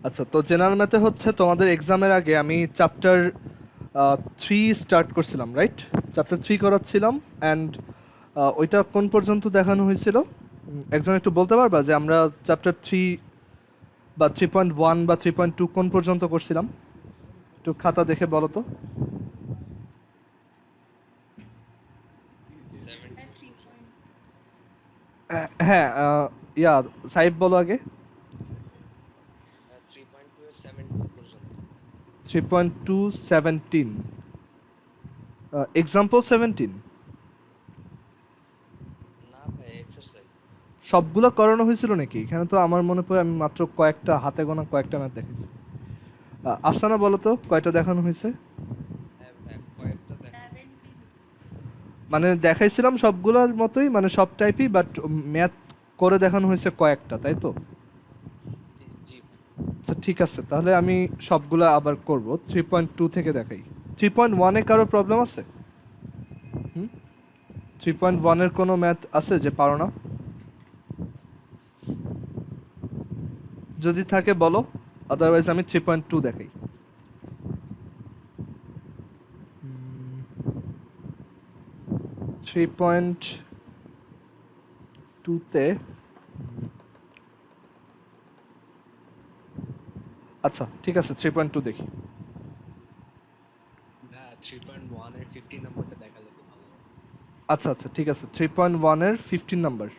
আচ্ছা, তো জেনারেল ম্যাথে হচ্ছে তোমাদের এক্সামের আগে আমি চ্যাপ্টার 3 স্টার্ট করছিলাম, রাইট? চ্যাপ্টার 3 করাচ্ছিলাম অ্যান্ড ওইটা কোন পর্যন্ত দেখানো হয়েছিল? একজন একটু বলতে পারবা যে আমরা চ্যাপ্টার 3 বা 3.1 বা 3.2 কোন পর্যন্ত করছিলাম? একটু খাতা দেখে বলো তো। 73 পয়েন্ট। হ্যাঁ, ইয়া সাহেব বলো আগে। 3.2 এর 17 পর্যন্ত। 3.2 17, এক্সাম্পল 17 না ভাই, এক্সারসাইজ। সবগুলো করানো হয়েছিল নাকি? এখানে তো আমার মনে পড়ে আমি মাত্র কয়েকটা হাতে গোনা কয়েকটা ম্যাথ দেখেছি। আফসানা বলো তো কয়টা দেখানো হয়েছে? হ্যাঁ ভাই, কয়েকটা দেখানো হয়েছে। 17 মানে দেখাইছিলাম সবগুলোর মতোই, মানে সব টাইপই, বাট ম্যাথ করে দেখানো হয়েছে কয়েকটা, তাই তো? জি ভাই। আচ্ছা ঠিক আছে, তাহলে আমি সবগুলো আবার করব। 3.2 থেকে দেখাই। 3.1 এ কারো প্রবলেম আছে? 3.1 এর কোনো ম্যাথ আছে যে পারো না? যদি থাকে বলো, আদারওয়াইজ আমি 3.2 দেখাই। 3.2 তে আচ্ছা ঠিক আছে, 3.2 দেখি। ভাই 3.1 এর 50 নম্বরটা দেখালে তো ভালো হয়। আচ্ছা আচ্ছা ঠিক আছে, 3.1 এর 15 নাম্বার।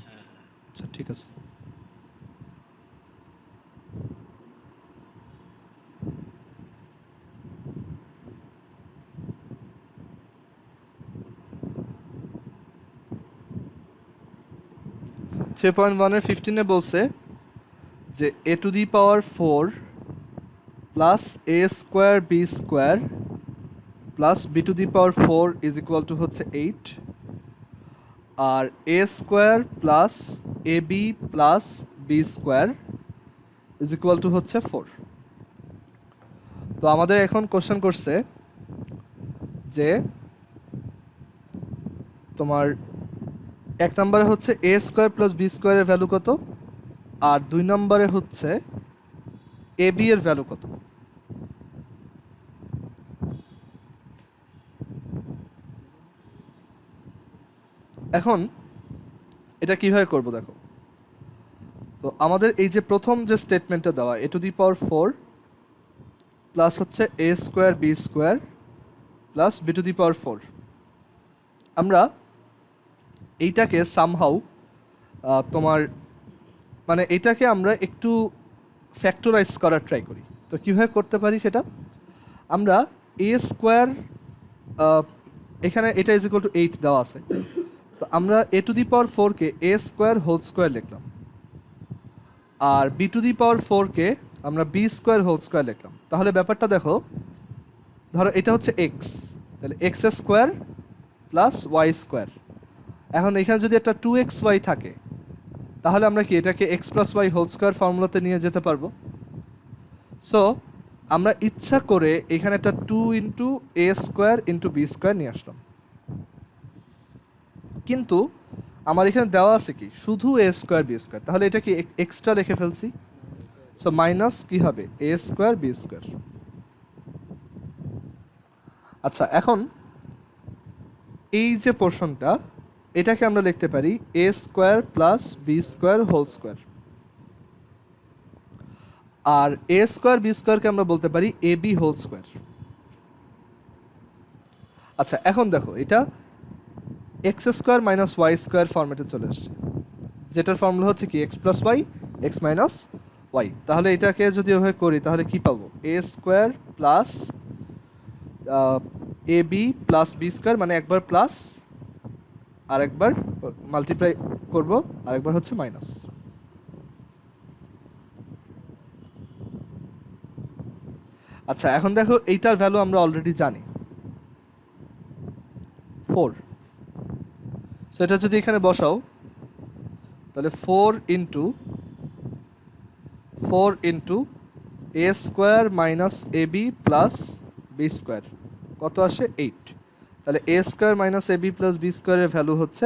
হ্যাঁ হ্যাঁ। আচ্ছা ঠিক আছে। থ্রি পয়েন্ট ওয়ানের 15-এ বলছে যে A to the power 4 plus A square B square plus B to the power 4 is equal to হচ্ছে 8, আর A square plus A B plus B square is equal to হচ্ছে 4। তো আমাদের এখন কোশ্চেন করছে যে তোমার এক নম্বরে হচ্ছে এ স্কোয়ার প্লাস বি স্কোয়ারের ভ্যালু কত, আর দুই নম্বরে হচ্ছে এ বি এর ভ্যালু কত। এখন এটা কিভাবে করব দেখো। তো আমাদের এই যে প্রথম যে স্টেটমেন্টটা দেওয়া এ টু দি পাওয়ার 4 প্লাস হচ্ছে A square B square plus B to the power 4, আমরা এইটাকে সামহাউ তোমার মানে এটাকে আমরা একটু ফ্যাক্টরাইজ করার ট্রাই করি। তো কীভাবে করতে পারি সেটা, আমরা এ স্কোয়ার এখানে এটা ইজ ইকুয়াল টু 8 দেওয়া আছে, তো আমরা এ টু দি পাওয়ার 4কে এ স্কোয়ার হোল স্কোয়ার লিখলাম, আর বি টু দি পাওয়ার 4কে আমরা বি স্কোয়ার হোল স্কোয়ার লিখলাম। তাহলে ব্যাপারটা দেখো, ধরো এটা হচ্ছে এক্স, তাহলে x square plus y square. এখন এখানে যদি একটা 2xy থাকে, তাহলে আমরা কি এটাকে X plus Y whole square ফর্মুলাতে নিয়ে যেতে পারবো। সো আমরা ইচ্ছা করে এখানে একটা 2 ইন্টু এ স্কোয়ার ইন্টু বি স্কোয়ার নিয়ে আসলাম, কিন্তু আমার এখানে দেওয়া আছে কি শুধু এ স্কোয়ার বি স্কোয়ার, তাহলে এটা কি এক্সট্রা রেখে ফেলছি। সো মাইনাস কি হবে, এ স্কোয়ার বি স্কোয়ার। আচ্ছা, এখন এই যে পোর্শনটা, এটাকে আমরা লিখতে পারি A square plus B square whole square, আর এ স্কোয়ার বি স্কোয়ারকে আমরা বলতে পারি এ বি হোল স্কোয়ার। আচ্ছা এখন দেখো, এটা X square minus Y square ফর্মেটে চলে আসছে, যেটার ফর্মুলা হচ্ছে কি X plus Y X minus Y. তাহলে এটাকে যদি ওভাবে করি তাহলে কি পাবো, A square plus A B plus B square, মানে একবার প্লাস আর একবার মাল্টিপ্লাই করবো, আর একবার হচ্ছে মাইনাস। আচ্ছা এখন দেখো, এইটার ভ্যালু আমরা অলরেডি জানি 4। সো এটা যদি এখানে বসাও, তাহলে 4 into A square minus a B plus B square কত আসে, 8। তাহলে এ square minus a B plus B স্কোয়ারের ভ্যালু হচ্ছে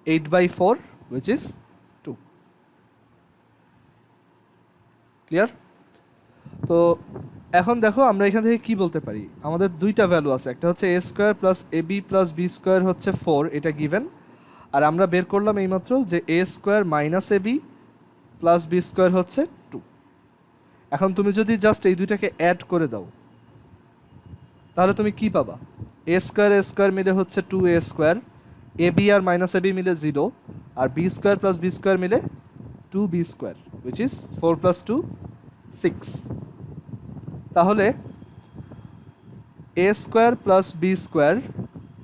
8/4, উইচ ইজ 2। ক্লিয়ার? তো এখন দেখো আমরা এখান থেকে কি বলতে পারি, আমাদের দুইটা ভ্যালু আছে, একটা হচ্ছে a square plus ab plus b square হচ্ছে 4, এটা গিভেন। আর আমরা বের করলাম এইমাত্র যে a square minus ab plus b square হচ্ছে 2। এখন তুমি যদি জাস্ট এই দুইটাকে অ্যাড করে দাও তাহলে তুমি কি পাবা? a স্কোয়ার মিলে হচ্ছে 2a স্কোয়ার, ab আর মাইনাস ab মিলে 0, আর b square plus b square মিলে 2b square, which is 4 plus 2 6। তাহলে a square plus b square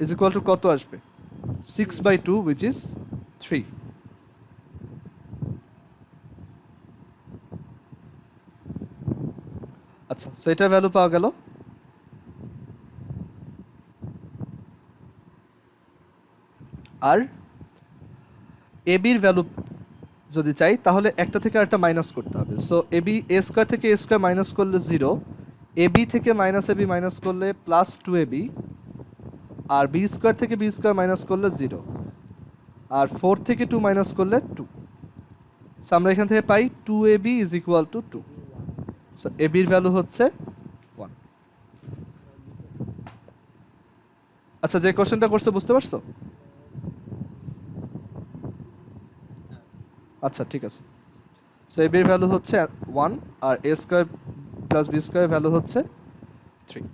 is equal two কত আসবে? 6/2, উইচ ইজ 3। আচ্ছা, সো এটার ভ্যালু পাওয়া গেল। আর এবির ভ্যালু যদি চাই তাহলে একটা থেকে আরেকটা মাইনাস করতে হবে। সো এবি এ স্কোয়ার থেকে এ স্কোয়ার মাইনাস করলে 0, এবি থেকে মাইনাস এবি মাইনাস করলে প্লাস 2ab, আর বি স্কোয়ার থেকে বি স্কোয়ার মাইনাস করলে 0, আর 4 থেকে 2 মাইনাস করলে 2। সো আমরা এখান থেকে পাই 2ab is equal to 2। So এবির ভ্যালু হচ্ছে 1। আচ্ছা, যে কোশ্চেনটা করছে বুঝতে পারছো? আচ্ছা, ঠিক আছে। সো এবির ভ্যালু হচ্ছে 1 আর A square plus B square value হচ্ছে 3।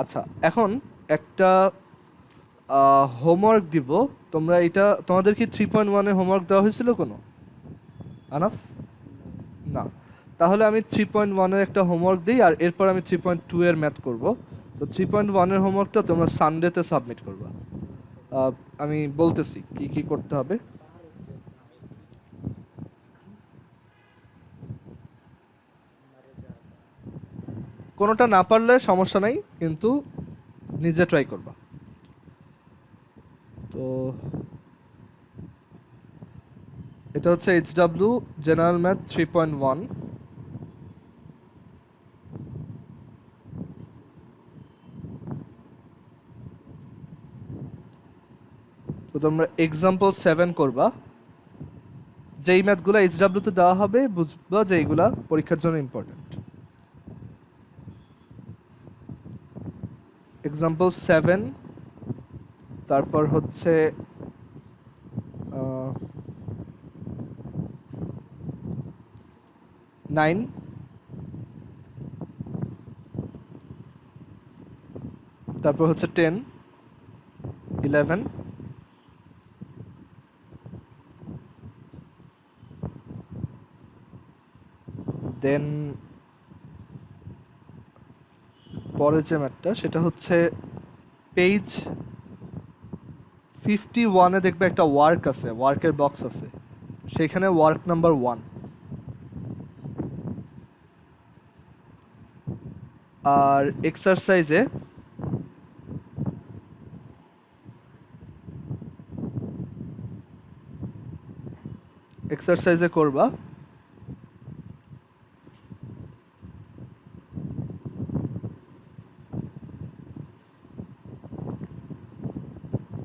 আচ্ছা, এখন একটা হোমওয়ার্ক দিব। তোমরা এটা, তোমাদের কি 3.1 হোমওয়ার্ক দেওয়া হয়েছিল কোনো? আনাফ? না। তাহলে আমি 3.1 একটা হোমওয়ার্ক দিই, আর এরপর আমি 3.2 ম্যাথ করব। তো 3.1 হোমওয়ার্কটা তোমরা সানডেতে সাবমিট করবা। আমি বলতেছি কি কি করতে হবে। কোনোটা না পারলে সমস্যা নাই, কিন্তু নিজে ট্রাই করবা। তো এটা হচ্ছে HW জেনারেল ম্যাথ 3.1। তো তোমরা এক্সাম্পল 7 করবা। যেই ম্যাথগুলো HW তে দেওয়া হবে বুঝবা যে এইগুলা পরীক্ষার জন্য ইম্পর্টেন্ট। এক্সাম্পল 7, তারপর হচ্ছে 9, তারপর হচ্ছে 10, 11, দেন পরের যে ম্যাথটা সেটা হচ্ছে পেজ 51-এ দেখবে একটা ওয়ার্ক আছে, ওয়ার্কের বক্স আছে, সেখানে ওয়ার্ক নাম্বার 1। আর এক্সারসাইজে করবা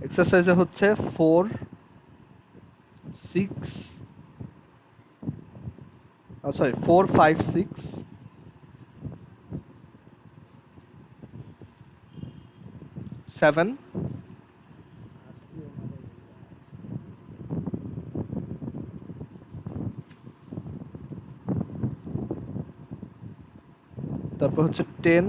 এক্সারসাইজে হচ্ছে 4, 6, 4, 5, 6, 7, তারপর হচ্ছে 10,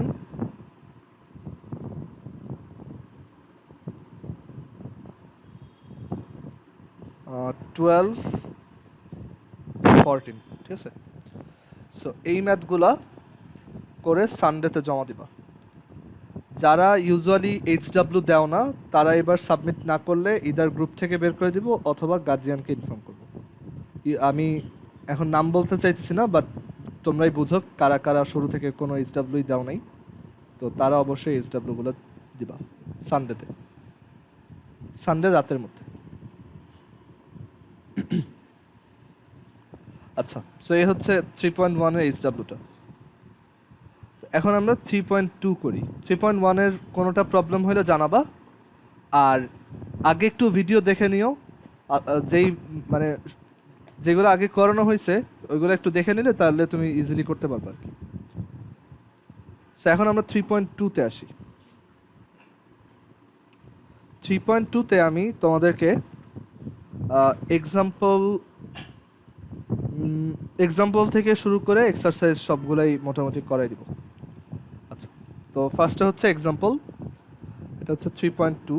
12, 14। ঠিক আছে? সো এই ম্যাথগুলা করে সানডেতে জমা দিবা। যারা ইউজুয়ালি HW দেও না তারা এবার সাবমিট না করলে ইদার গ্রুপ থেকে বের করে দিব অথবা গার্জিয়ানকে ইনফর্ম করব। আমি এখন নাম বলতে চাইতেছি না, বাট তোমরাই বুঝো কারা কারা শুরু থেকে কোনো HW দেও নাই। তো তারা অবশ্যই HWগুলো দিবা সানডেতে, সানডে রাতের মধ্যে। আচ্ছা, সো এই হচ্ছে 3.1 HWটা। এখন আমরা 3.2 করি। 3.1 কোনোটা প্রবলেম হলে জানাবা। আর আগে একটু ভিডিও দেখে নিও, যেই মানে যেগুলো আগে করানো হয়েছে ওইগুলো একটু দেখে নিলে তাহলে তুমি ইজিলি করতে পারবে আর কি। সো এখন আমরা 3.2-তে আসি। 3.2-তে আমি তোমাদেরকে এক্সাম্পল থেকে শুরু করে এক্সারসাইজ সবগুলাই মোটামুটি করাই দিব। আচ্ছা, তো ফার্স্টে হচ্ছে এক্সাম্পল, এটা হচ্ছে 3.2।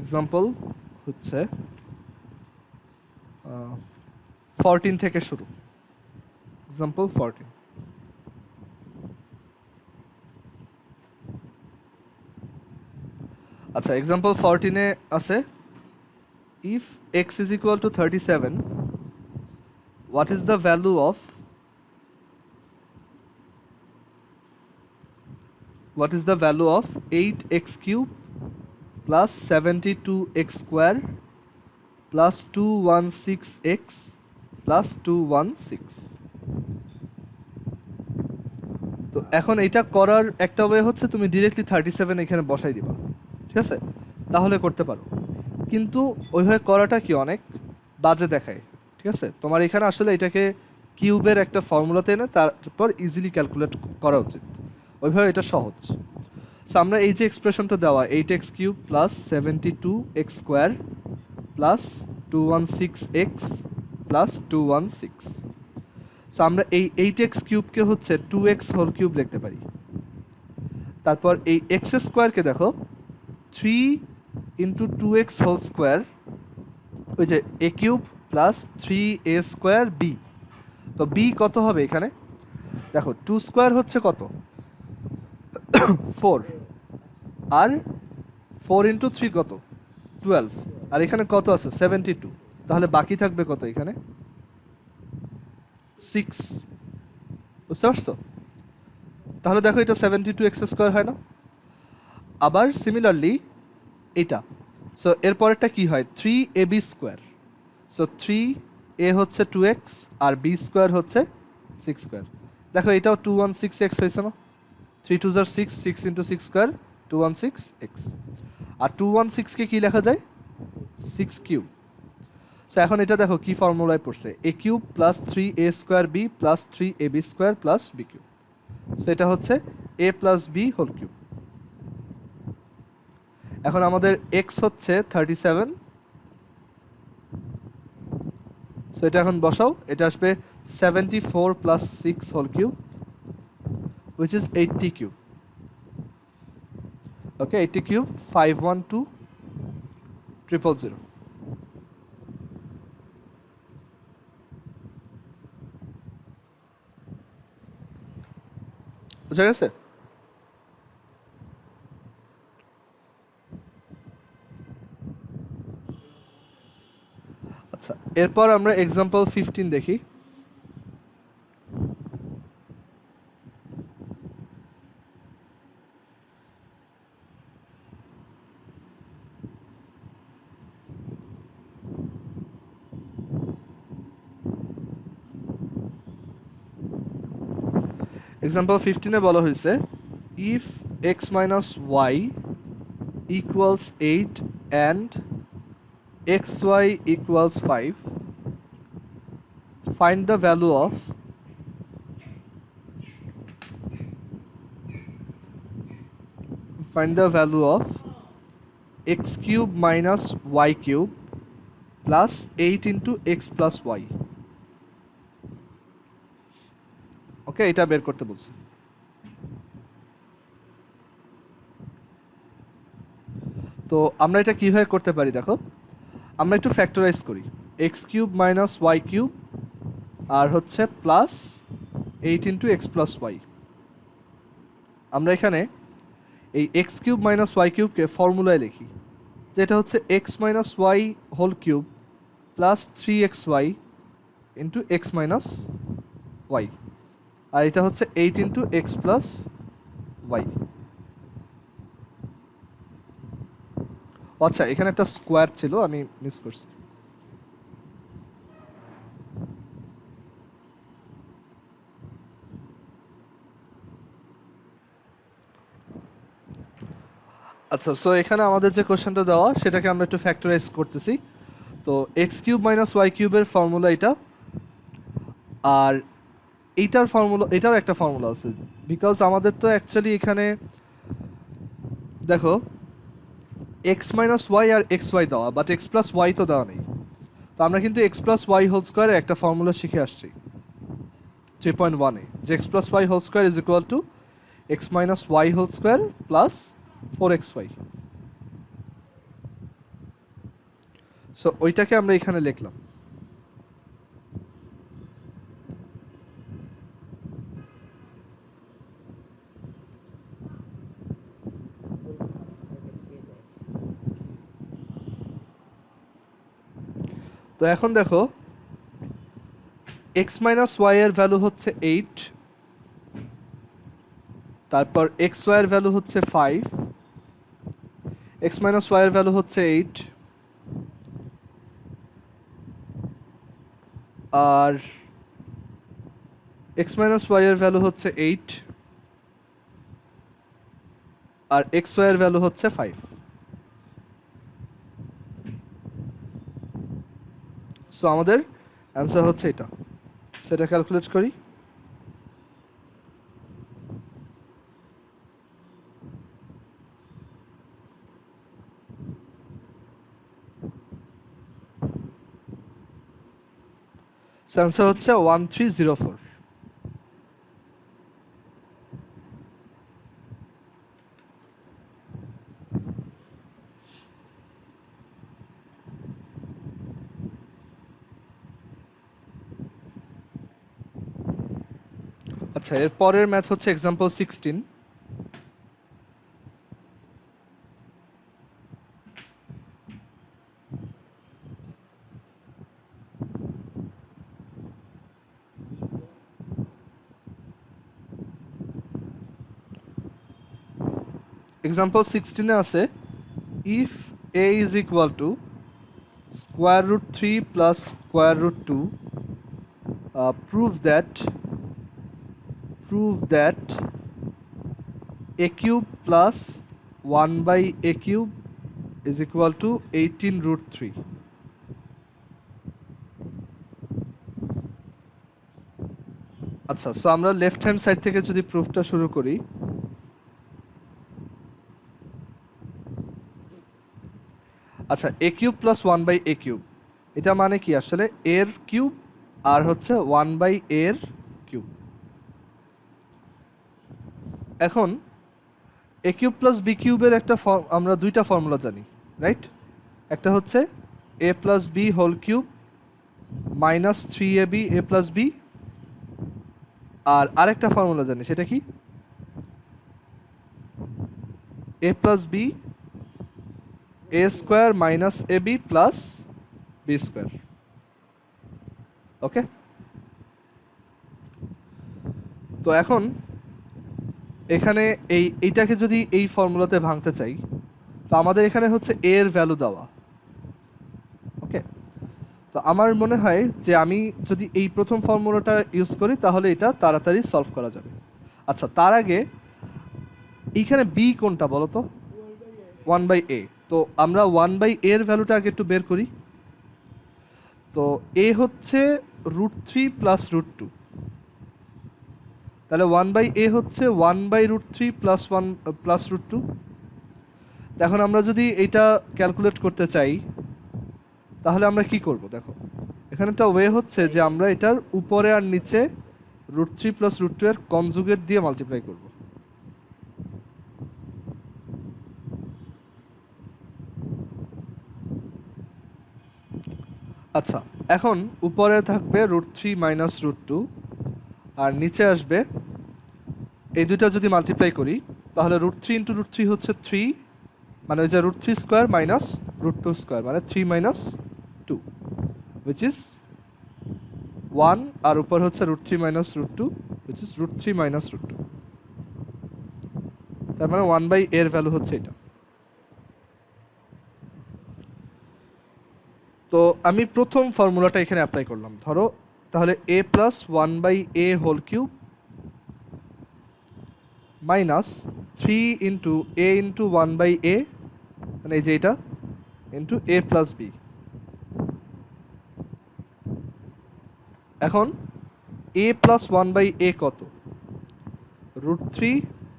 এক্সাম্পল হচ্ছে 14 থেকে শুরু। এক্সাম্পল 14। আচ্ছা, এক্সাম্পল 14-এ আছে if x is equal to 37, what is the value of 8x cube plus 72x square plus 216x plus 216? তো এখন এটা করার একটা ওয়ে হচ্ছে তুমি ডিরেক্টলি 37 এখানে বসাই দিবা, ঠিক আছে? তাহলে করতে পারো, কিন্তু ওইভাবে করাটা কি অনেক বাজে দেখায়, ঠিক আছে? তোমার এখানে আসলে এটাকে কিউবের একটা ফর্মুলাতে এনে তারপর ইজিলি ক্যালকুলেট করা উচিত, ওইভাবে এটা সহজ। সো আমরা এই যে এক্সপ্রেশনটা দেওয়া 8x cube plus 72x square plus 216x plus 216, so আমরা এই 8x কিউবকে হচ্ছে 2x হোল কিউব লিখতে পারি। তারপর এই এক্স স্কোয়ারকে দেখো 3 ইন্টু 2x হোল স্কোয়ার, ওই যে A cube plus 3a square B. তো বি কত হবে এখানে? দেখো 2 স্কোয়ার হচ্ছে কত? 4, আর 4 ইন্টু 3 কত? 12, আর এখানে কত আছে? 72। তাহলে বাকি থাকবে কত এখানে? 6। বুঝতে পারছো? তাহলে দেখো এটা 72x স্কোয়ার হয় না? আবার সিমিলারলি এটা, সো এরপরেরটা কি হয়? 3ab square. সো 3a হচ্ছে 2x আর b স্কোয়ার হচ্ছে 6 স্কোয়ার। দেখো এটাও 216x হয়েছে না? 3 2 6, 6 ইন্টু 6 স্কোয়ার 216x। আর 216কে কি লেখা যায়? 6 কিউব। সো এখন এটা দেখো কি ফর্মুলায় পড়ছে, a cube plus 3a square b plus 3ab square plus b cube. So এটা হচ্ছে a plus b whole cube. এখন আমাদের x হচ্ছে 37, সো এটা এখন বসাও, এটা আসবে 74 plus 6 whole cube which is 80 cube. Okay, 80 cube 512000। বুঝা গেছে? আচ্ছা, এরপর আমরা এক্সাম্পল 15 দেখি। এক্সাম্পল 15-এ বলা হয়েছে if x minus y equals 8 and xy equals 5, find the value of x cube minus y cube plus 8 into x plus y. ওকে, এটা বের করতে বলছে। তো আমরা এটা কিভাবে করতে পারি দেখো, আমরা একটু ফ্যাক্টরাইজ করি। X cube minus Y cube আর হচ্ছে plus 8 into X plus Y. আমরা এখানে এই এক্স কিউব মাইনাস ওয়াই কিউবকে ফর্মুলায় লিখি, যেটা হচ্ছে x minus Y whole cube plus 3xy into X minus Y, আর এটা হচ্ছে 8 ইন্টু এক্স প্লাস ওয়াই। আচ্ছা, এখানে একটা স্কোয়ার ছিল, আমি মিস করছি। আচ্ছা, সো এখানে আমাদের যে কোশ্চেনটা দেওয়া সেটাকে আমরা একটু ফ্যাক্টরাইজ করতেছি। তো এক্স কিউব মাইনাস ওয়াই কিউবের ফর্মুলা এটা, আর এইটার ফর্মুলা, এটাও একটা ফর্মুলা আছে, বিকজ আমাদের তো অ্যাকচুয়ালি এখানে দেখো এক্স মাইনাস ওয়াই আর এক্স ওয়াই দেওয়া, বাট এক্স প্লাস ওয়াই তো দেওয়া নেই। তো আমরা কিন্তু এক্স প্লাস ওয়াই হোল স্কোয়ারের একটা ফর্মুলা শিখে আসছি 3.1-এ, যে x plus Y whole square is equal to x minus Y whole square plus 4xy। So ওইটাকে আমরা এখানে লিখলাম। তো এখন দেখো এক্স মাইনাস ওয়াই এর ভ্যালু হচ্ছে 8, তারপর এক্স ওয়াই এর ভ্যালু হচ্ছে 5, এক্স মাইনাস ওয়াই এর ভ্যালু হচ্ছে 8, আর এক্স মাইনাস ওয়াই এর ভ্যালু হচ্ছে 8, আর এক্স ওয়াই এর ভ্যালু হচ্ছে 5। সো আমাদের অ্যান্সার হচ্ছে এটা। সেটা ক্যালকুলেট করি। অ্যান্সার হচ্ছে 1304। আচ্ছা, এর পরের ম্যাথ হচ্ছে এক্সাম্পল 16। এক্সাম্পল 16-এ আছে if a is equal to square root 3 plus square root 2, prove that a cube plus 1 by a cube is equal to 18 root 3. আচ্ছা, সো আমরা লেফট হ্যান্ড সাইড থেকে যদি প্রুফটা শুরু করি, আচ্ছা a cube plus 1 by a cube, এটা মানে কি আসলে এর কিউব আর হচ্ছে 1 বাই এর কিউব। এখন এ কিউব প্লাস বি কিউবের একটা আমরা দুইটা ফর্মুলা জানি, রাইট? একটা হচ্ছে a plus b whole cube minus 3ab a plus b, আর আরেকটা ফর্মুলা জানি, সেটা কি a plus b a square minus a B plus B square. Okay, তো এখন এখানে এইটাকে যদি এই ফর্মুলাতে ভাঙতে চাই, তো আমাদের এখানে হচ্ছে এ এর ভ্যালু দেওয়া। ওকে, তো আমার মনে হয় যে আমি যদি এই প্রথম ফর্মুলাটা ইউজ করি তাহলে এটা তাড়াতাড়ি সলভ করা যাবে। আচ্ছা, তার আগে এইখানে বি কোনটা বলো তো? 1 বাই এ। তো আমরা 1 বাই এর ভ্যালুটা আগে একটু বের করি। তো এ হচ্ছে রুট 3 প্লাস রুট 2, তাহলে 1 বাই এ হচ্ছে 1 by root 3 plus 1 plus root 2। এখন আমরা যদি এটা ক্যালকুলেট করতে চাই তাহলে আমরা কি করব? দেখো এখানে একটা ওয়ে হচ্ছে যে আমরা এটার উপরে আর নিচে রুট 3 প্লাস রুট 2 এর কনজুগেট দিয়ে মাল্টিপ্লাই করব। আচ্ছা, এখন উপরে থাকবে রুট 3 মাইনাস রুট 2, আর নিচে আসবে এই দুটো যদি মাল্টিপ্লাই করি তাহলে রুট 3 ইন্টু রুট 3 হচ্ছে 3, মানে ওই যে root 3 square minus root 2 square, মানে 3 মাইনাস 2 which is 1, আর উপর হচ্ছে root 3 minus root 2 which is root 3 minus root 2। তার মানে 1 বাই এর ভ্যালু হচ্ছে এটা। তো আমি প্রথম ফর্মুলাটা এখানে অ্যাপ্লাই করলাম, ধরো তাহলে a plus 1 by a whole cube minus 3 into a into 1 by a, মানে এই যে এটা, ইন্টু এ প্লাস বি এখন a plus one by a কত? √3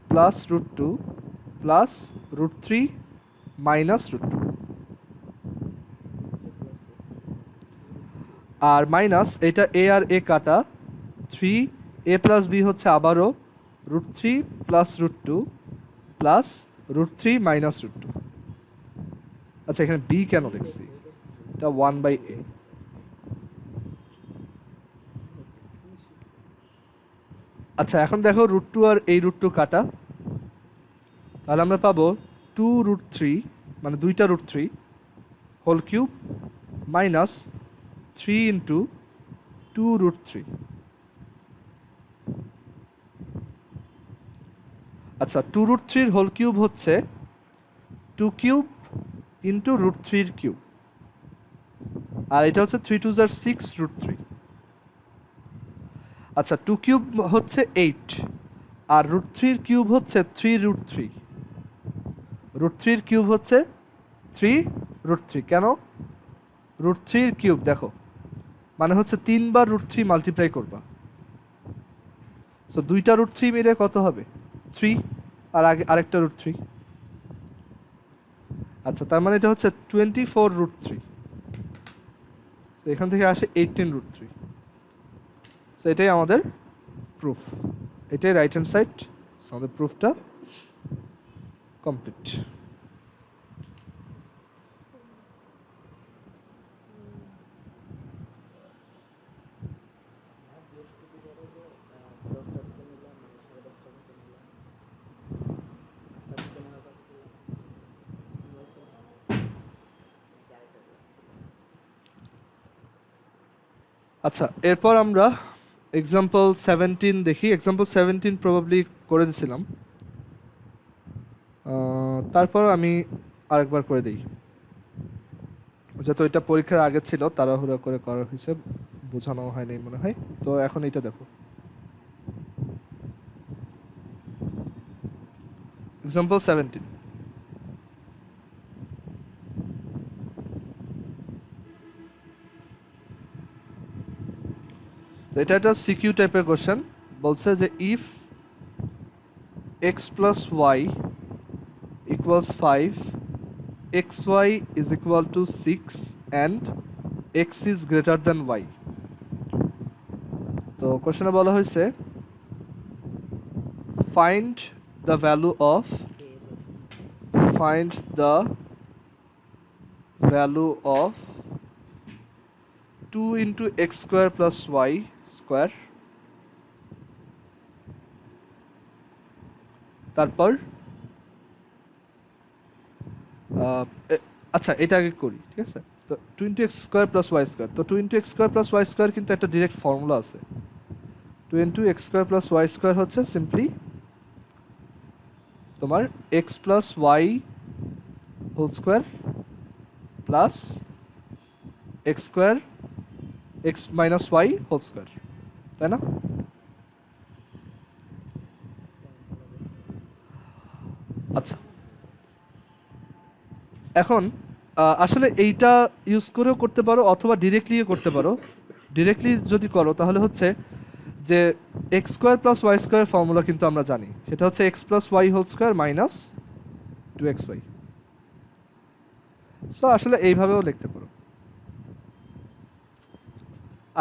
প্লাস √2 প্লাস √3 মাইনাস √2 আর মাইনাস এটা এ আর এ কাটা 3 a প্লাস বি হচ্ছে আবারও √3 প্লাস √2 প্লাস √3 মাইনাস √2। আচ্ছা এখানে বি কেন লিখছি? এটা 1/a। আচ্ছা এখন দেখো √2 আর এই √2 কাটা, তাহলে আমরা পাবো 2√3 মানে দুইটা √3 হোল কিউব মাইনাস 3 ইন্টু 2√3। আচ্ছা 2√3 হোল কিউব হচ্ছে 2 কিউব ইন্টু √3 কিউব, আর এটা হচ্ছে 3 2 6 √3। আচ্ছা 2 কিউব হচ্ছে 8 আর √3 কিউব হচ্ছে 3√3। √3 কিউব হচ্ছে 3√3। কেন? √3 কিউব দেখো মানে হচ্ছে 3 বার √3 মাল্টিপ্লাই করবা, সো দুইটা √3 মিলে কত হবে? 3 আর আরেকটা √3। আচ্ছা তার মানে এটা হচ্ছে 24√3। সো এখান থেকে আসে 18√3। সো এটাই আমাদের প্রুফ, এটাই রাইট হ্যান্ড সাইড। আমাদের প্রুফটা কমপ্লিট। আচ্ছা এরপর আমরা এক্সাম্পল 17 দেখি। এক্সাম্পল 17 প্রবাবলি করে দিয়েছিলাম, তারপর আমি আরেকবার করে দিই, যেহেতু এটা পরীক্ষার আগে ছিল তাড়াহুড়া করে করার হয়েছে, বোঝানো হয়নি মনে হয়। তো এখন এটা দেখো, এক্সাম্পল 17। এটা একটা সিকিউ টাইপের কোশ্চেন, বলছে যে if x plus y equals 5, xy is equal to 6 and x is greater than y। তো কোশ্চেনে বলা হয়েছে find the value of 2 into x square plus y square, তারপর আচ্ছা এটা আগে করি, ঠিক আছে? তো 2 into x square plus y square, তো 2 into x square plus y square কিন্তু একটা ডিরেক্ট ফর্মুলা আছে। 2 into x square plus y square হচ্ছে সিম্পলি তোমার x plus y whole square plus x square x minus y whole square, তাই না? আচ্ছা এখন আসলে এইটা ইউজ করেও করতে পারো অথবা ডিরেক্টলিও করতে পারো। ডিরেক্টলি যদি করো তাহলে হচ্ছে যে x square plus y square formula কিন্তু আমরা জানি, সেটা হচ্ছে x plus Y whole square minus 2xy। So আসলে এইভাবেও লিখতে পারো,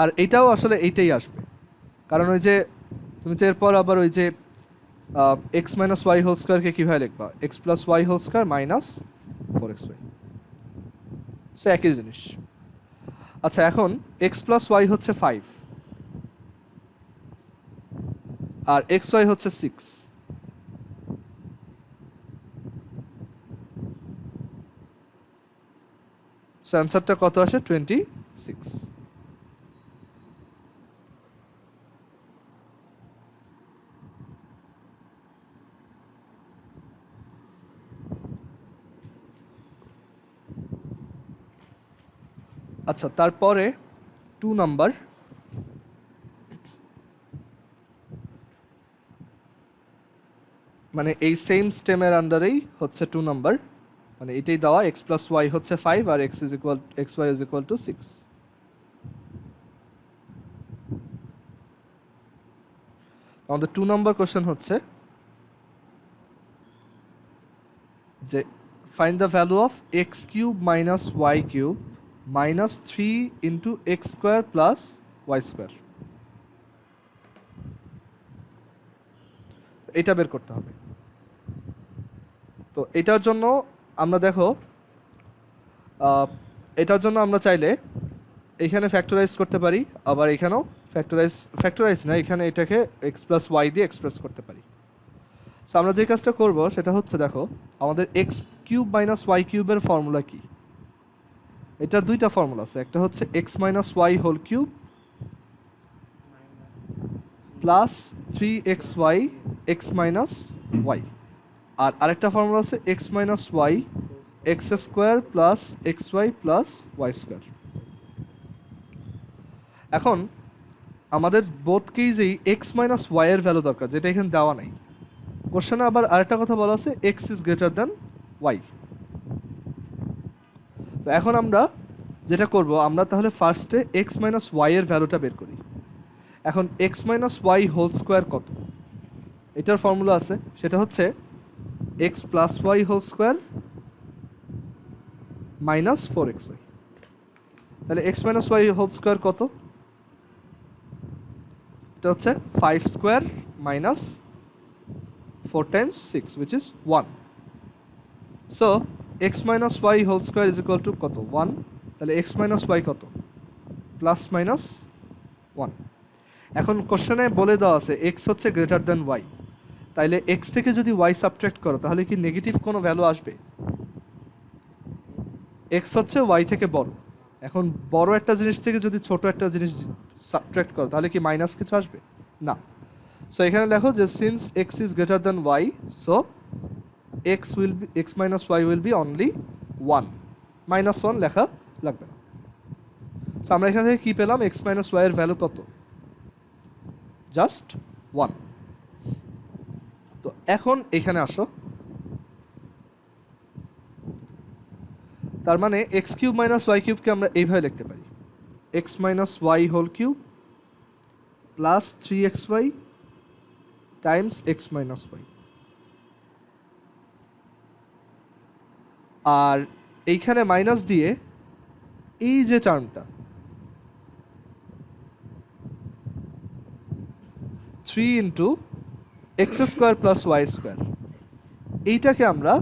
আর এইটাও আসলে এইটাই আসবে, কারণ ওই যে তুমি তো এরপর আবার ওই যে এক্স মাইনাস ওয়াই হোল স্কোয়ারকে কীভাবে লিখবা? X plus Y whole square minus 4xy, so একই জিনিস। আচ্ছা এখন এক্স প্লাস ওয়াই হচ্ছে 5 আর এক্স ওয়াই হচ্ছে 6, সো অ্যান্সারটা কত আসে? 26। আচ্ছা তারপরে 2 নাম্বার, মানে এই সেম স্টেমের আন্ডারেই হচ্ছে 2 নাম্বার, মানে এটাই দেওয়া এক্স প্লাস ওয়াই হচ্ছে 5 আর x y is equal to 6। আমাদের 2 নম্বর কোশ্চেন হচ্ছে যে find the value of x cube minus Y cube minus 3 into x square plus y square. এটা বের করতে হবে। তো এটার জন্য আমরা দেখো এটার জন্য আমরা চাইলে এখানে ফ্যাক্টরাইজ করতে পারি, আবার এখানেও ফ্যাক্টরাইজ না, এখানে এটাকে এক্স প্লাস ওয়াই দিয়ে এক্সপ্রেস করতে পারি। সো আমরা যে কাজটা করব সেটা হচ্ছে দেখো আমাদের এক্স কিউব মাইনাস ওয়াই কিউবের ফর্মুলা কি। এটার দুইটা ফর্মুলা আছে, একটা হচ্ছে x minus Y whole cube plus 3xy x minus Y, আর আরেকটা ফর্মুলা আছে x minus y x square plus x y plus y square. এখন আমাদের বোথ কেজেই এক্স মাইনাস ওয়াই এর ভ্যালু দরকার, যেটা এখানে দেওয়া নাই। কোশ্চেনে আবার আরেকটা কথা বলা আছে x is greater than y. তো এখন আমরা যেটা করব, আমরা তাহলে ফার্স্টে এক্স মাইনাস ওয়াই এর ভ্যালুটা বের করি। এখন x minus Y whole square কত, এটার ফর্মুলা আছে, সেটা হচ্ছে x plus Y whole square minus 4xy। তাহলে x minus Y whole square কত, এটা হচ্ছে 5 square minus 4 times 6 which is 1. So x minus y whole square is equal to কত 1। তাহলে x minus y কত প্লাস মাইনাস 1। এখন কোশ্চেনে বলে দেওয়া আছে x হচ্ছে গ্রেটার দ্যান y, তাইলে x থেকে যদি y সাবট্রাক্ট করো তাহলে কি নেগেটিভ কোনো ভ্যালু আসবে? x হচ্ছে y থেকে বড়, এখন বড় একটা জিনিস থেকে যদি ছোট একটা জিনিস সাবট্রাক্ট করো তাহলে কি মাইনাস কিছু আসবে? না। সো এখানে লেখো যে since x is greater than y, so x minus y will be only 1, minus 1 লেখা লাগবে না। সো আমরা এখান থেকে কি পেলাম, x minus y এর ভ্যালু কত, জাস্ট 1। তো এখন এখানে আসো, তার মানে x কিউব মাইনাস ওয়াই কিউবকে আমরা এইভাবে লিখতে পারি x minus Y whole cube plus 3xy times x minus Y. আর এইখানে মাইনাস দিয়ে এই যে টার্মটা 3 into x square plus y square, এইটাকে আমরা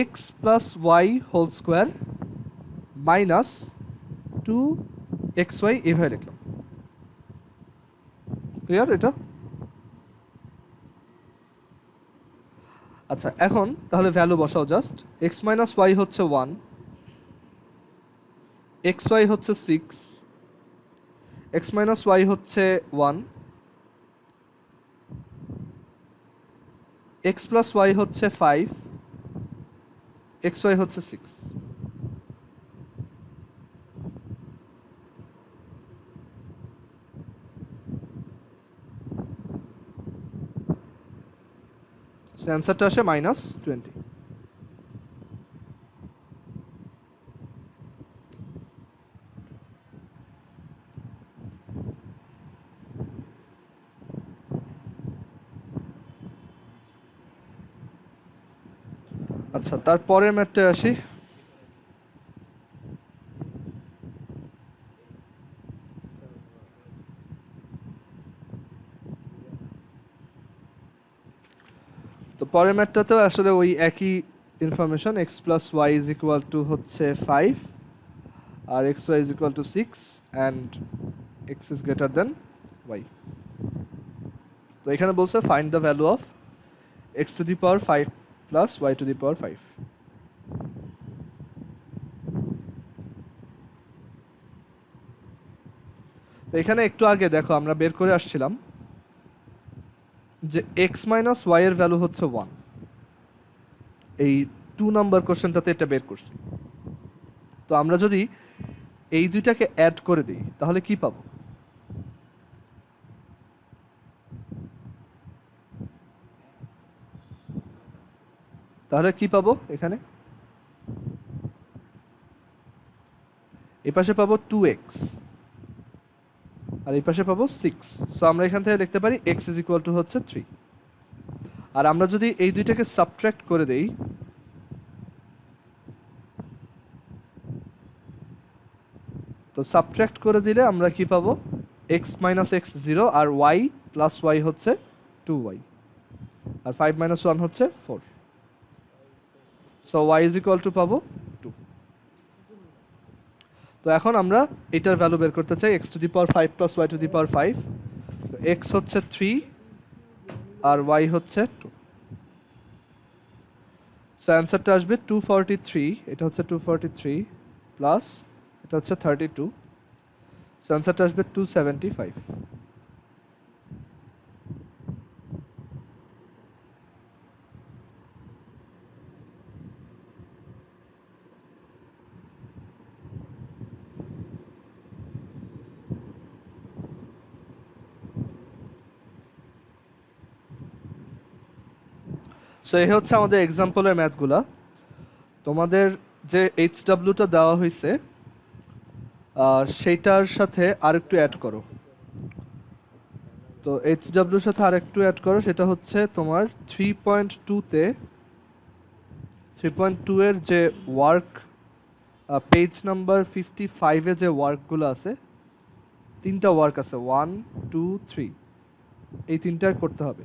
x plus Y whole square minus 2xy এভাবে লিখলাম। ক্লিয়ার এটা? আচ্ছা, এখন তাহলে ভ্যালু বসাও জাস্ট। এক্স মাইনাস ওয়াই হচ্ছে 1, এক্স ওয়াই হচ্ছে 6, এক্স মাইনাস ওয়াই হচ্ছে 1, এক্স প্লাস ওয়াই হচ্ছে 5, এক্স ওয়াই হচ্ছে 6। অ্যান্সারটা আসে -20। আচ্ছা, তারপরের ম্যাথটা আসি। তো পরের ম্যাথটাতেও আসলে ওই একই information, x plus y is equal to হচ্ছে 5 আর x y is equal to 6 and x is greater than y. তো এখানে বলছে find the value of x to the power 5 plus y to the power 5। তো এখানে একটু আগে দেখো আমরা বের করে আসছিলাম যে এক্স মাইনাস ওয়াই এর ভ্যালু হচ্ছে 1, এই 2 নাম্বার কোশ্চেনটাতে এটা বের করছি। তো আমরা যদি এই দুইটাকে অ্যাড করে দিই তাহলে কি পাবো? তাহলে কি পাবো এখানে? এপাশে পাবো 2x আর এই পাশে পাবো 6। সো আমরা এখান থেকে লিখতে পারি x ইজ ইকুয়াল টু হচ্ছে 3। আর আমরা যদি এই দুইটাকে সাবট্রাক্ট করে দেই, তো সাবট্রাক্ট করে দিলে আমরা কি পাবো, x মাইনাস এক্স 0 আর y প্লাস y হচ্ছে 2y, আর 5 মাইনাস 1 হচ্ছে 4। So y is equal two পাবো 2। তো এখন আমরা এটার ভ্যালু বের করতে চাই, x টু দি পাওয়ার 5 প্লাস y টু দি পাওয়ার 5। তো x হচ্ছে 3 আর y হচ্ছে 2। সো অ্যান্সারটা আসবে 243, এটা হচ্ছে 243 প্লাস এটা হচ্ছে 32। সো অ্যান্সারটা আসবে 275। সো এই হচ্ছে আমাদের এক্সাম্পলের ম্যাথগুলা। তোমাদের যে এইচডাব্লিউটা দেওয়া হয়েছে সেইটার সাথে আরেকটু অ্যাড করো। তো এইচডাব্লিউর সাথে আরেকটু অ্যাড করো, সেটা হচ্ছে তোমার 3.2-তে 3.2 এর যে ওয়ার্ক, পেজ নাম্বার 55-এ যে ওয়ার্কগুলো আছে, 3টা ওয়ার্ক আছে, 1 2 3, এই 3টা করতে হবে।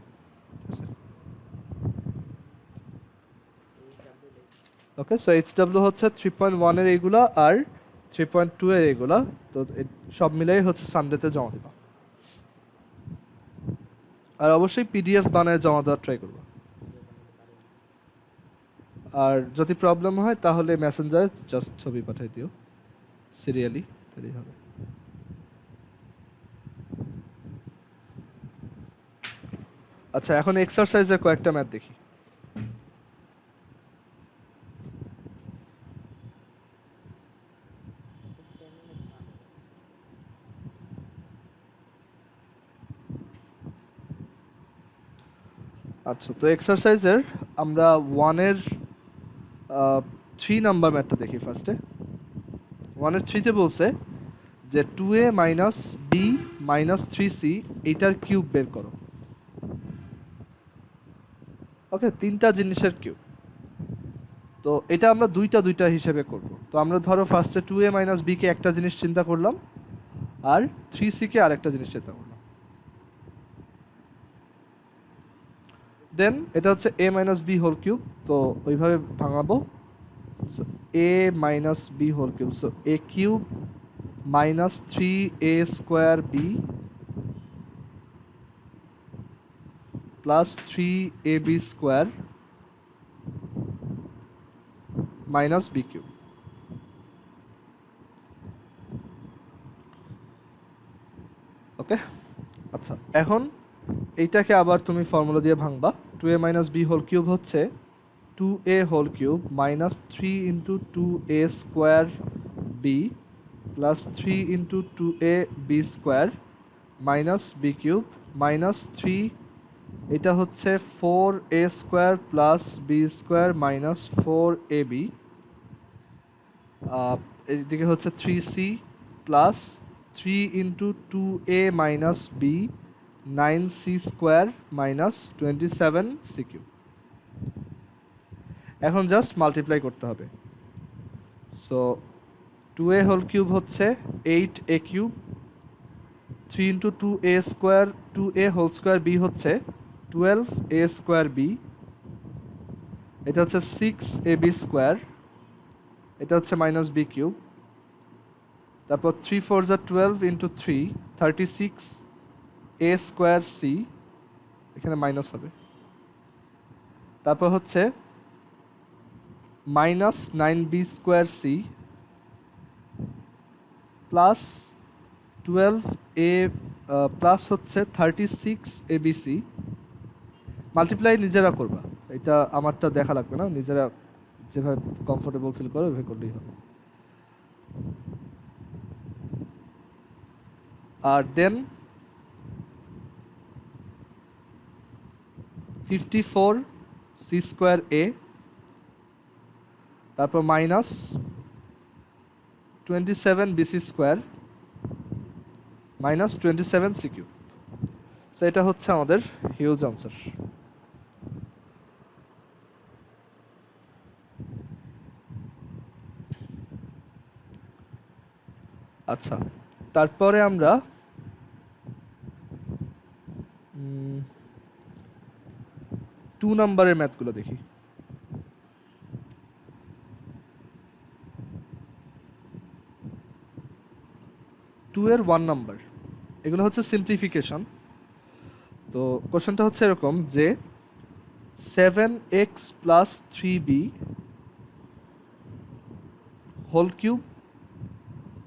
ওকে, সো এইচডাব্লিউ হচ্ছে 3.1 এর এইগুলা আর 3.2 এর এইগুলা। তো সব মিলাই হচ্ছে সানডেতে জমা দিবা। আর অবশ্যই পিডিএফ বানায় জমা দেওয়ার ট্রাই করবা। আর যদি প্রবলেম হয় তাহলে মেসেঞ্জারে জাস্ট ছবি পাঠিয়ে দিও সিরিয়ালি, তাহলেই হবে। আচ্ছা, এখন এক্সারসাইজের কয়েকটা ম্যাথ দেখি। আচ্ছা, তো এক্সারসাইজের আমরা 1-এর 3 নাম্বার ম্যাথটা দেখি ফার্স্টে। 1-এর 3-তে বলছে যে 2a minus b minus 3c এইটার কিউব বের করো। ওকে, 3টা জিনিসের কিউব। তো এটা আমরা দুইটা হিসেবে করব। তো আমরা ধরো ফার্স্টে 2a মাইনাস বিকে একটা জিনিস চিন্তা করলাম, আর 3c-কে আরেকটা জিনিস চিন্তা করলাম। দেন এটা হচ্ছে a minus b whole cube, তো ওইভাবে ভাঙাবো। a minus b whole cube, so a cube minus 3a square b plus 3ab square minus b cube. Okay, আচ্ছা, এখন এইটাকে আবার তুমি ফর্মুলা দিয়ে ভাঙবা। 2a minus b whole cube হচ্ছে 2a whole cube minus 3 into 2a square b plus 3 into 2a b square minus b cube minus 3, এটা হচ্ছে 4a square plus B square minus 4ab, এইদিকে হচ্ছে 3c plus 3 into 2a minus b 9c square minus 27c cube. এখন just multiply করতে হবে। So 2a whole cube হচ্ছে 8a cube, 3 into 2a square 2a whole square b হচ্ছে 12a square B, এটা হচ্ছে 6ab square, এটা হচ্ছে minus b cube. তারপর 3 4 যা 12 ইন্টু 3 36a স্কোয়ার সি, এখানে মাইনাস হবে। তারপর হচ্ছে minus 9b square c plus 12a plus হচ্ছে 36abc। মাল্টিপ্লাই নিজেরা করবা, এটা আমারটা দেখা লাগবে না, নিজেরা যেভাবে কমফোর্টেবল ফিল করো ওইভাবে করলেই হবে। আর দেন 54c স্কোয়ার a, তারপর minus 27bc square minus 27c cube. So এটা হচ্ছে আমাদের হিউজ আনসার। আচ্ছা, তারপরে আমরা 2 নাম্বারের ম্যাথগুলো দেখি। টু এর 1 নাম্বার, এগুলো হচ্ছে সিম্পলিফিকেশন। তো কোশ্চেনটা হচ্ছে এরকম যে 7x plus 3b whole cube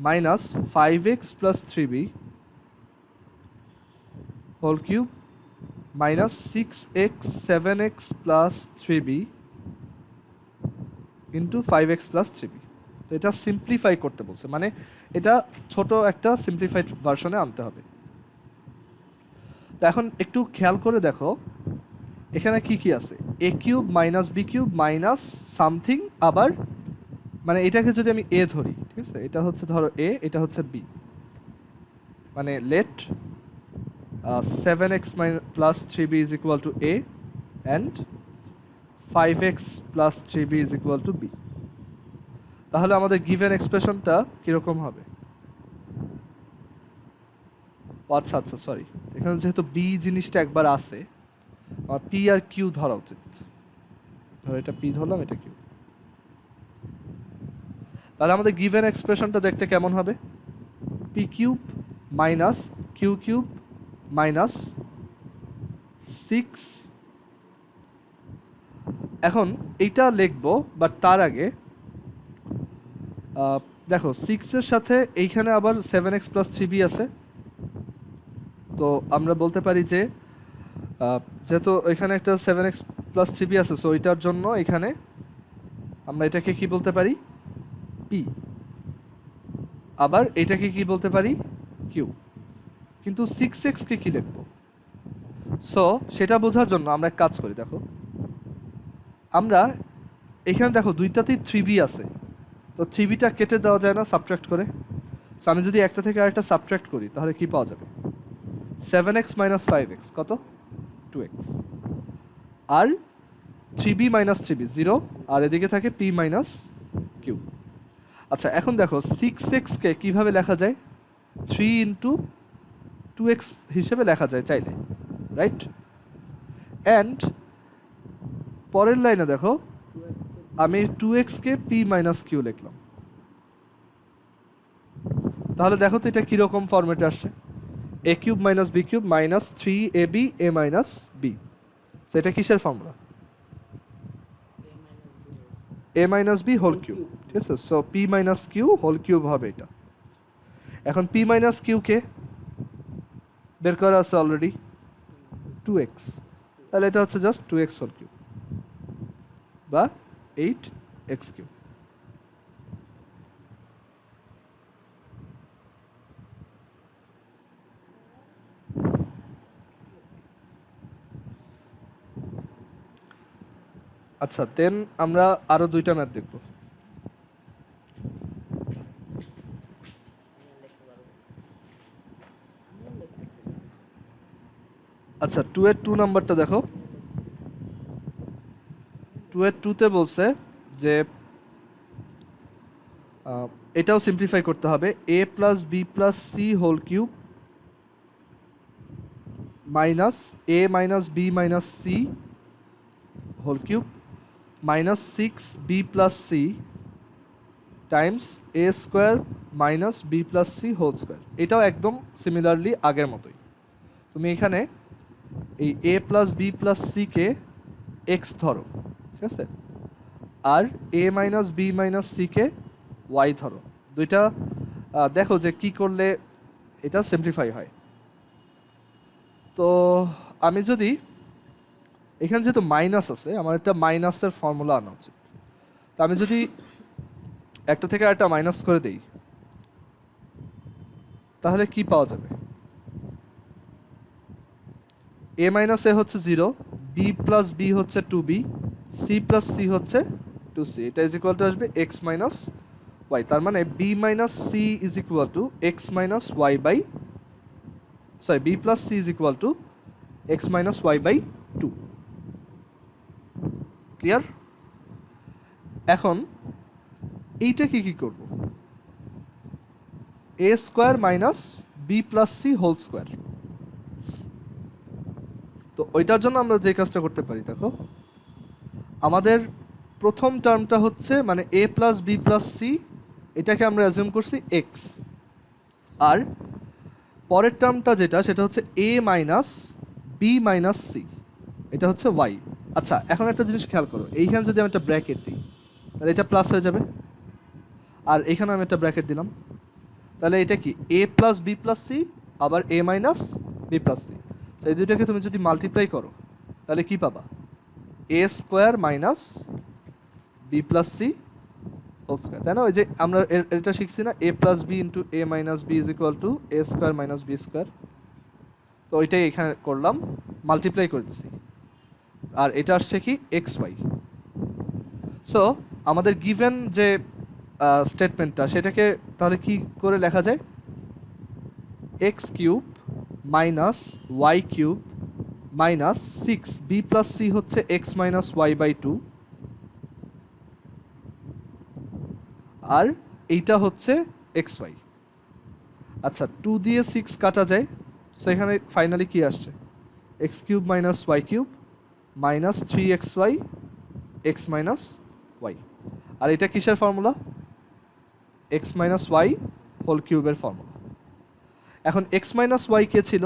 minus 5x plus 3b whole cube minus 6x 7x plus 3b into 5x plus 3b। তো এটা সিম্পলিফাই করতে বলছে, মানে এটা ছোট একটা সিম্পলিফাইড ভার্সনে আনতে হবে। তো এখন একটু খেয়াল করে দেখো এখানে কি কি আছে, a cube minus b cube minus something, আবার মানে এটাকে যদি আমি এ ধরি, ঠিক আছে, এটা হচ্ছে ধরো এ, এটা হচ্ছে বি, মানে let 7x plus 3b is equal to a and 5x plus 3b is equal to b. তাহলে আমাদের গিভেন এক্সপ্রেশনটা কীরকম হবে? আচ্ছা আচ্ছা, সরি, এখানে যেহেতু বি জিনিসটা একবার আছে, আমার পি আর কিউ ধরা উচিত। ধরো এটা পি ধরলাম, এটা কিউ। তাহলে আমাদের গিভেন এক্সপ্রেশনটা দেখতে কেমন হবে? P cube minus q cube minus 6। এখন এইটা লিখবো, বাট তার আগে দেখো 6-এর সাথে এইখানে আবার 7x প্লাস 3b আছে। তো আমরা বলতে পারি যে যেহেতু এখানে একটা 7x প্লাস 3b আছে, সো এটার জন্য এখানে আমরা এটাকে কি বলতে পারি? পি। আবার এটাকে কি বলতে পারি? কিউ। কিন্তু 6x কে কি লিখব? সো সেটা বোঝার জন্য আমরা এক কাজ করি, দেখো আমরা এখানে দেখো দুইটাতেই 3b আছে, তো 3bটা কেটে দেওয়া যায় না সাবট্রাক্ট করে? সো আমি যদি একটা থেকে আরেকটা সাবট্রাক্ট করি তাহলে কি পাওয়া যাবে? 7x মাইনাস 5x কত? 2x। আর 3b মাইনাস 3b 0, আর এদিকে থাকে p মাইনাস কিউ। আচ্ছা, এখন দেখো 6x কে কিভাবে লেখা যায়? 3 ইন্টু 2x হিসেবে লেখা যায় চাইলে, রাইট? অ্যান্ড পরের লাইনে দেখো আমি 2x কে p মাইনাস কিউ লিখলাম। তাহলে দেখো তো এটা কীরকম ফরম্যাটে আসছে? A cube minus b cube minus 3ab a minus b. So এটা কিসের formula? A minus b whole cube, ঠিক আছে? So p minus q whole cube হবে এটা। এখন পি মাইনাস কিউকে বের করা আছে অলরেডি 2x, তাহলে এটা হচ্ছে জাস্ট 2x হোল কিউব বা 8x কিউব। আচ্ছা, দেন আমরা আরো দুইটা ম্যাথ দেখব। আচ্ছা, 2 এর 2 নাম্বারটা দেখো। 2 এর 2-তে বলছে যে এটাও সিম্পলিফাই করতে হবে, a plus b plus c whole cube minus a minus b minus c whole cube minus 6b plus c times a square minus b plus c whole square. এটাও একদম সিমিলারলি আগের মতোই। তুমি এখানে এই a প্লাস বি প্লাস সিকে x ধরো, ঠিক আছে, আর a মাইনাস বি মাইনাস সিকে ওয়াই ধরো। দুইটা দেখো যে কি করলে এটা সিম্পলিফাই হয়। তো আমি যদি এখানে যেহেতু মাইনাস আছে, আমার একটা মাইনাসের ফর্মুলা আনা উচিত। তো আমি যদি একটা থেকে আরেকটা মাইনাস করে দেই তাহলে কি পাওয়া যাবে? a মাইনাস এ হচ্ছে 0, b প্লাস বি হচ্ছে 2b, c প্লাস সি হচ্ছে 2c। এটা ইজ ইকুয়াল টু আসবে x মাইনাস ওয়াই। তার মানে b minus c is equal to x minus y by sorry b plus c is equal to x minus y by two. Clear? এখন এইটা কি করব, a square minus b plus c whole square. তো ওইটার জন্য আমরা যে কাজটা করতে পারি, দেখো আমাদের প্রথম টার্মটা হচ্ছে মানে এ প্লাস বি প্লাস সি, এটাকে আমরা অ্যাজিউম করছি এক্স, আর পরের টার্মটা যেটা সেটা হচ্ছে এ মাইনাস বি মাইনাস সি, এটা হচ্ছে ওয়াই। আচ্ছা এখন একটা জিনিস খেয়াল করো, এইখানে যদি আমি একটা ব্র্যাকেট দিই তাহলে এটা প্লাস হয়ে যাবে, আর এখানে আমি একটা ব্র্যাকেট দিলাম, তাহলে এটা কি a plus b plus C আবার এ মাইনাস বি প্লাস সি। তো এই দুইটাকে তুমি যদি মাল্টিপ্লাই করো তাহলে কি পাবা, a square minus b plus c whole square, তাই না? ওই যে আমরা এটা শিখছি না, a plus b into a minus b is equal to a square minus b square. তো ওইটাই এখানে করলাম, মাল্টিপ্লাই করে দিছি, আর এটা আসছে কি এক্স ওয়াই। সো আমাদের গিভেন যে স্টেটমেন্টটা সেটাকে তাহলে কি করে লেখা যায়, x cube minus Y cube minus six b plus c হচ্ছে x minus y by two, আর এইটা হচ্ছে এক্স ওয়াই। আচ্ছা 2 দিয়ে 6 কাটা যায়, সো এখানে ফাইনালি কি আসছে, x cube minus Y cube minus 3xy x minus Y. আর এটা কিসের formula, x minus Y whole কিউবের ফর্মুলা। এখন এক্স মাইনাস ওয়াই কে ছিল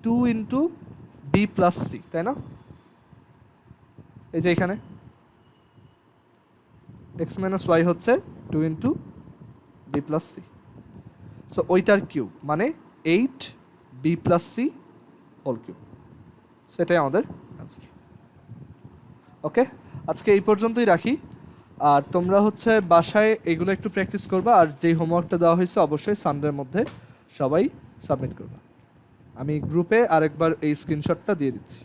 2 ইন্টু বি প্লাস সি, তাই না? এই যে এখানে এক্স মাইনাস ওয়াই হচ্ছে 2 into b plus c, so ওইটার কিউব মানে 8 b plus c whole cube, সেটাই আমাদের অ্যান্সার। ওকে, আজকে এই পর্যন্তই রাখি, আর তোমরা হচ্ছে বাসায় এগুলো একটু প্র্যাকটিস করবা, আর যেই হোমওয়ার্কটা দেওয়া হয়েছে অবশ্যই সানডের মধ্যে সবাই সাবমিট করবা। আমি গ্রুপে আরেকবার এই স্ক্রিনশটটা দিয়ে দিচ্ছি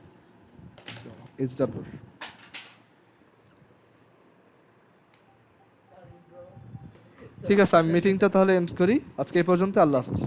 এইচডব্লিউর। ঠিক আছে, আমি মিটিংটা তাহলে এন্ড করি আজকে এই পর্যন্ত। আল্লাহ হাফিজ।